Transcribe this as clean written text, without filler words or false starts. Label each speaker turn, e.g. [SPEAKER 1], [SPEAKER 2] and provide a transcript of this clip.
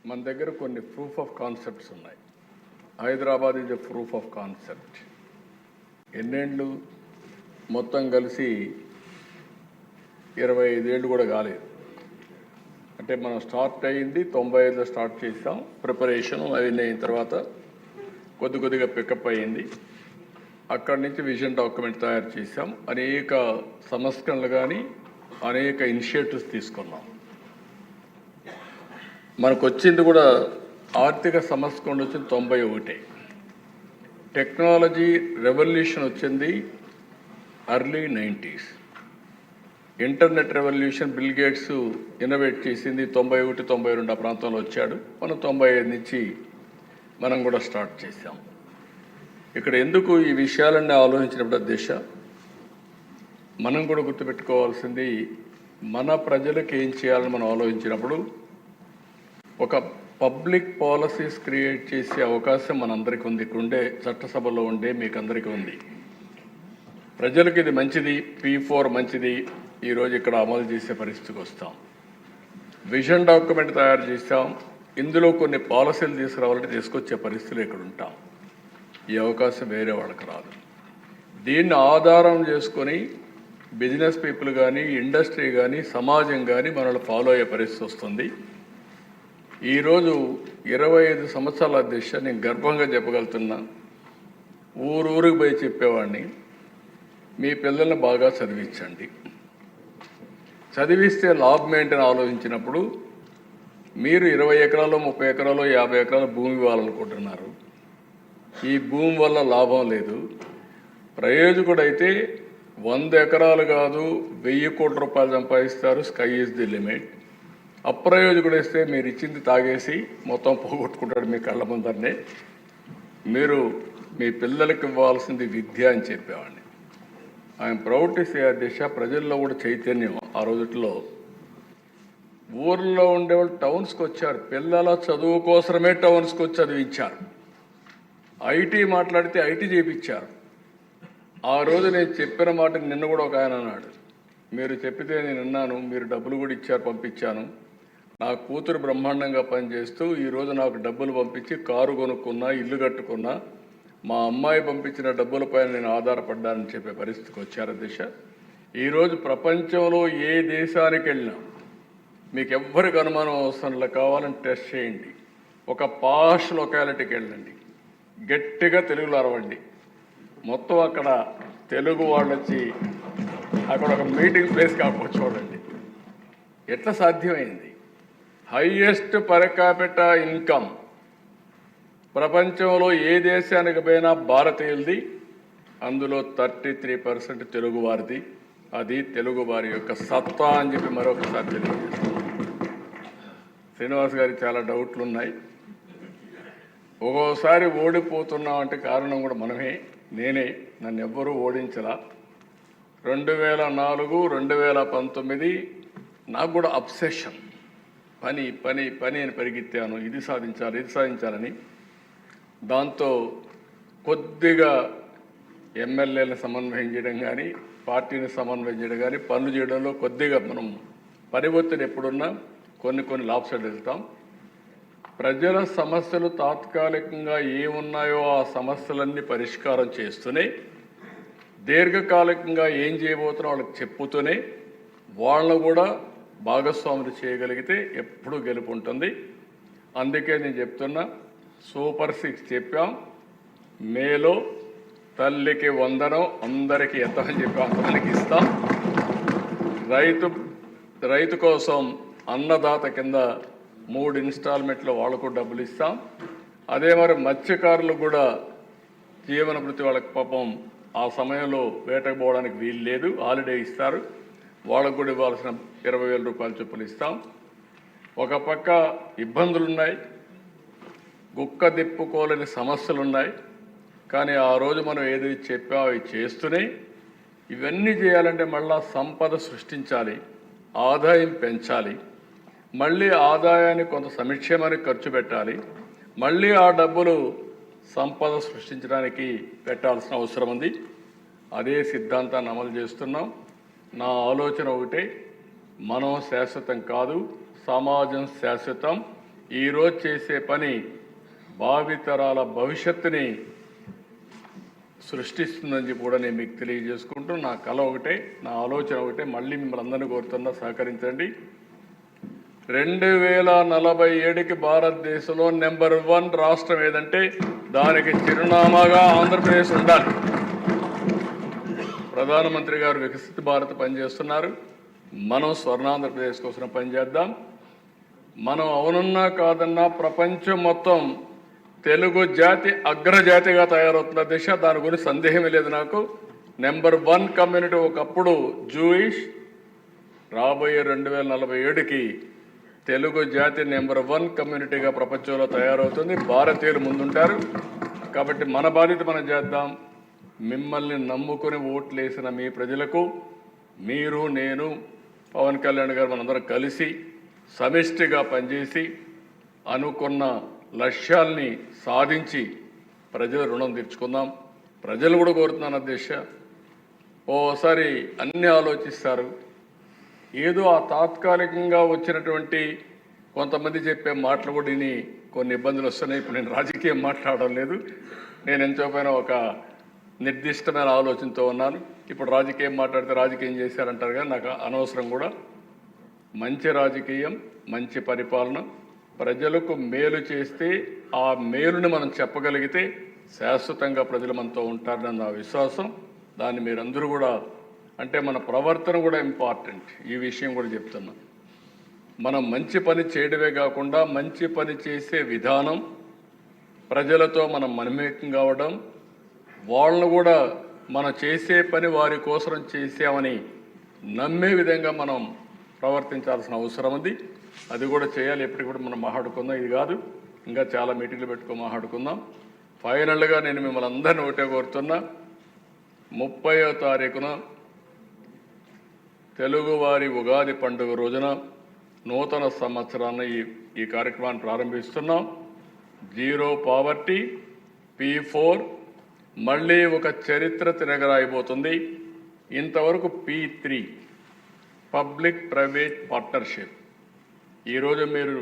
[SPEAKER 1] మన దగ్గర కొన్ని ప్రూఫ్ ఆఫ్ కాన్సెప్ట్స్ ఉన్నాయి. Hyderabad is a proof of concept. ఎన్నేళ్ళు మొత్తం కలిసి 25 ఏళ్ళు కూడా కాలేదు. అంటే మనం స్టార్ట్ అయ్యింది 95లో స్టార్ట్ చేసాం. ప్రిపరేషన్ అవన్నీ అయిన తర్వాత కొద్దిగా పికప్ అయ్యింది. అక్కడి నుంచి విజన్ డాక్యుమెంట్ తయారు చేసాం. అనేక సంస్కరణలు కానీ అనేక ఇనిషియేటివ్స్ తీసుకున్నాం. మనకు వచ్చింది కూడా ఆర్థిక సంస్కరణ వచ్చింది 91. టెక్నాలజీ రెవల్యూషన్ వచ్చింది early 90s. Internet revolution bill gates innovate చేసింది 91, 92 ఆ ప్రాంతంలో వచ్చాడు. మనం 95 నుంచి మనం కూడా స్టార్ట్ చేసాం. ఇక్కడ ఎందుకు ఈ విషయాలన్నీ ఆలోచించినప్పుడు దిశ మనం కూడా గుర్తుపెట్టుకోవాల్సింది, మన ప్రజలకు ఏం చేయాలని మనం ఆలోచించినప్పుడు ఒక పబ్లిక్ పాలసీస్ క్రియేట్ చేసే అవకాశం మనందరికీ ఉంది. ఇక్కడ ఉండే చట్టసభలో ఉండే మీకు అందరికీ ఉంది. ప్రజలకు ఇది మంచిది, P4 మంచిది, ఈరోజు ఇక్కడ అమలు చేసే పరిస్థితికి వస్తాం. విజన్ డాక్యుమెంట్ తయారు చేస్తాం. ఇందులో కొన్ని పాలసీలు తీసుకురావాలంటే తీసుకొచ్చే పరిస్థితులు ఇక్కడ ఉంటాం. ఈ అవకాశం వేరే వాళ్ళకి రాదు. దీన్ని ఆధారం చేసుకొని బిజినెస్ పీపుల్ కానీ, ఇండస్ట్రీ కానీ, సమాజం కానీ మనల్ని ఫాలో అయ్యే పరిస్థితి వస్తుంది. ఈరోజు 25 సంవత్సరాల దిశ నేను గర్వంగా చెప్పగలుగుతున్నా. ఊరికి పోయి చెప్పేవాడిని, మీ పిల్లల్ని బాగా చదివించండి. చదివిస్తే లాభం ఏంటని ఆలోచించినప్పుడు మీరు 20 ఎకరాలు, 30 ఎకరాలు, 50 ఎకరాల భూమి ఇవ్వాలనుకుంటున్నారు. ఈ భూమి వల్ల లాభం లేదు. ప్రయోజకుడైతే 100 ఎకరాలు కాదు 1000 కోట్ల రూపాయలు సంపాదిస్తారు. Sky is the limit. అప్రయోజకుడు వేస్తే మీరు ఇచ్చింది తాగేసి మొత్తం పోగొట్టుకుంటాడు మీ కళ్ళ ముందరనే. మీరు మీ పిల్లలకి ఇవ్వాల్సింది విద్య అని చెప్పేవాడిని. ఐఎమ్ ప్రౌడ్ టు సే ఆ దిశ ప్రజల్లో కూడా చైతన్యం. ఆ రోజుల్లో ఊర్లో ఉండేవాళ్ళు టౌన్స్కి వచ్చారు. పిల్లల చదువు కోసమే టౌన్స్కి వచ్చి చదివించారు. ఐటీ మాట్లాడితే ఐటీ చేయించారు. ఆ రోజు నేను చెప్పిన మాట నిన్న కూడా ఒక ఆయన అన్నాడు, మీరు చెప్పితే నేను విన్నాను, మీరు డబ్బులు కూడా ఇచ్చారు, పంపించాను. నా కూతురు బ్రహ్మాండంగా పనిచేస్తూ ఈరోజు నాకు డబ్బులు పంపించి కారు కొనుక్కున్నా, ఇల్లు కట్టుకున్నా. మా అమ్మాయి పంపించిన డబ్బులపైన నేను ఆధారపడ్డానని చెప్పే పరిస్థితికి వచ్చారు దిశ. ఈరోజు ప్రపంచంలో ఏ దేశానికి వెళ్ళినా మీకు ఎవ్వరికి అనుమానం అవసరంలో కావాలని టెస్ట్ చేయండి. ఒక పాష్ లొకాలిటీకి వెళ్ళండి, గట్టిగా తెలుగులో అరవండి. మొత్తం అక్కడ తెలుగు వాళ్ళు వచ్చి అక్కడ ఒక మీటింగ్ ప్లేస్ కాకపోతే చూడండి ఎట్లా సాధ్యమైంది. హైయెస్ట్ పర్ క్యాపిటా ఇన్కమ్ ప్రపంచంలో ఏ దేశానికి పోయినా భారతీయులది. అందులో 33% తెలుగువారిది. అది తెలుగువారి యొక్క సత్తా అని చెప్పి మరొకసారి తెలియజేస్తాను. శ్రీనివాస్ గారికి చాలా డౌట్లు ఉన్నాయి. ఒక్కోసారి ఓడిపోతున్నాం అంటే కారణం కూడా మనమే, నేనే. నన్ను ఎవ్వరూ ఓడించలా. 2004, 2019 నాకు కూడా అబ్సెషన్. పని పని పని అని పరిగెత్తాను. ఇది సాధించాలని. దాంతో కొద్దిగా ఎమ్మెల్యేలను సమన్వయం చేయడం కానీ, పార్టీని సమన్వయం చేయడం కానీ, పనులు చేయడంలో కొద్దిగా మనం పని ఒత్తిడి ఎప్పుడున్నా కొన్ని లాభసాలు వెళ్తాం. ప్రజల సమస్యలు తాత్కాలికంగా ఏమున్నాయో ఆ సమస్యలన్నీ పరిష్కారం చేస్తూనే, దీర్ఘకాలికంగా ఏం చేయబోతున్నా వాళ్ళకి చెప్పుతూనే వాళ్ళను కూడా భాగస్వాములు చేయగలిగితే ఎప్పుడూ గెలుపు ఉంటుంది. అందుకే నేను చెప్తున్నా, సూపర్ 6 చెప్పాం. మేలో తల్లికి వందనం అందరికీ ఎంతమని చెప్పాం, అంతమందికి ఇస్తాం. రైతు కోసం అన్నదాత కింద 3 ఇన్స్టాల్మెంట్లో వాళ్ళకు డబ్బులు ఇస్తాం. అదే మరి మత్స్యకారులకు కూడా జీవన భృతి, వాళ్ళకి పాపం ఆ సమయంలో వేటకు పోవడానికి వీలు లేదు, హాలిడే ఇస్తారు. వాళ్ళకు కూడా ఇవ్వాల్సిన 20,000 రూపాయల చొప్పులు ఇస్తాం. ఒక పక్క ఇబ్బందులున్నాయి, గుక్క దిప్పుకోలేని సమస్యలున్నాయి. కానీ ఆ రోజు మనం ఏదైతే చెప్పామో అవి చేస్తూనే ఇవన్నీ చేయాలంటే మళ్ళా సంపద సృష్టించాలి, ఆదాయం పెంచాలి, మళ్ళీ ఆదాయాన్ని కొంత సంక్షేమానికి ఖర్చు పెట్టాలి, మళ్ళీ ఆ డబ్బులు సంపద సృష్టించడానికి పెట్టాల్సిన అవసరం ఉంది. అదే సిద్ధాంతాన్ని అమలు చేస్తున్నాం. నా ఆలోచన ఒకటే, మనం శాశ్వతం కాదు, సమాజం శాశ్వతం. ఈరోజు చేసే పని భావితరాల భవిష్యత్తుని సృష్టిస్తుందని చెప్పి కూడా నేను మీకు తెలియజేసుకుంటూ నా కళ ఒకటే, నా ఆలోచన ఒకటే, మళ్ళీ మిమ్మల్ని అందరినీ కోరుతున్నా సహకరించండి. 2047కి భారతదేశంలో నెంబర్ 1 రాష్ట్రం ఏదంటే దానికి చిరునామాగా ఆంధ్రప్రదేశ్ ఉండాలి. ప్రధానమంత్రి గారు వికసిత భారత్ పనిచేస్తున్నారు. మనం స్వర్ణాంధ్రప్రదేశ్ కోసం పనిచేద్దాం. మనం అవునన్నా కాదన్నా ప్రపంచం మొత్తం తెలుగు జాతి అగ్రజాతిగా తయారవుతున్న దిశ, దాని గురించి సందేహమే లేదు నాకు. నెంబర్ 1 కమ్యూనిటీ ఒకప్పుడు జూయిష్, రాబోయే 2047కి తెలుగు జాతి నెంబర్ 1 కమ్యూనిటీగా ప్రపంచంలో తయారవుతుంది. భారతీయులు ముందుంటారు. కాబట్టి మన బాధ్యత మనం చేద్దాం. మిమ్మల్ని నమ్ముకుని ఓట్లేసిన మీ ప్రజలకు మీరు, నేను, పవన్ కళ్యాణ్ గారు మనందరం కలిసి సమిష్టిగా పనిచేసి అనుకున్న లక్ష్యాల్ని సాధించి ప్రజల రుణం తీర్చుకుందాం. ప్రజలు కూడా కోరుతున్నాను అధ్యక్ష, ఓసారి అన్నీ ఆలోచిస్తారు. ఏదో ఆ తాత్కాలికంగా వచ్చినటువంటి కొంతమంది చెప్పే మాటలు కూడా విని కొన్ని ఇబ్బందులు వస్తున్నాయి. ఇప్పుడు నేను రాజకీయం మాట్లాడడం లేదు. నేను ఎంతోపైన ఒక నిర్దిష్టమైన ఆలోచనతో ఉన్నాను. ఇప్పుడు రాజకీయం మాట్లాడితే రాజకీయం చేశారంటారు, కానీ నాకు అనవసరం కూడా. మంచి రాజకీయం, మంచి పరిపాలన, ప్రజలకు మేలు చేస్తే ఆ మేలుని మనం చెప్పగలిగితే శాశ్వతంగా ప్రజలు మనతో ఉంటారని నా విశ్వాసం. దాన్ని మీరందరూ కూడా, అంటే మన ప్రవర్తన కూడా ఇంపార్టెంట్. ఈ విషయం కూడా చెప్తున్నా. మనం మంచి పని చేయడమే కాకుండా మంచి పని చేసే విధానం, ప్రజలతో మనం మమేకం కావడం, వాళ్ళను కూడా మనం చేసే పని వారి కోసం చేసామని నమ్మే విధంగా మనం ప్రవర్తించాల్సిన అవసరం ఉంది. అది కూడా చేయాలి. ఎప్పటికి కూడా మనం మాట్లాడుకుందాం. ఇది కాదు, ఇంకా చాలా మీటింగ్లు పెట్టుకొని మాట్లాడుకుందాం. ఫైనల్గా నేను మిమ్మల్ని అందరినీ ఒకటే కోరుతున్నా, 30వ తారీఖున తెలుగువారి ఉగాది పండుగ రోజున నూతన సంవత్సరాన్ని ఈ కార్యక్రమాన్ని ప్రారంభిస్తున్నాం. జీరో పావర్టీ, P4 మళ్ళీ ఒక చరిత్ర తిరగరాయిపోతుంది. ఇంతవరకు P3 పబ్లిక్ ప్రైవేట్ పార్ట్నర్షిప్. ఈరోజు మీరు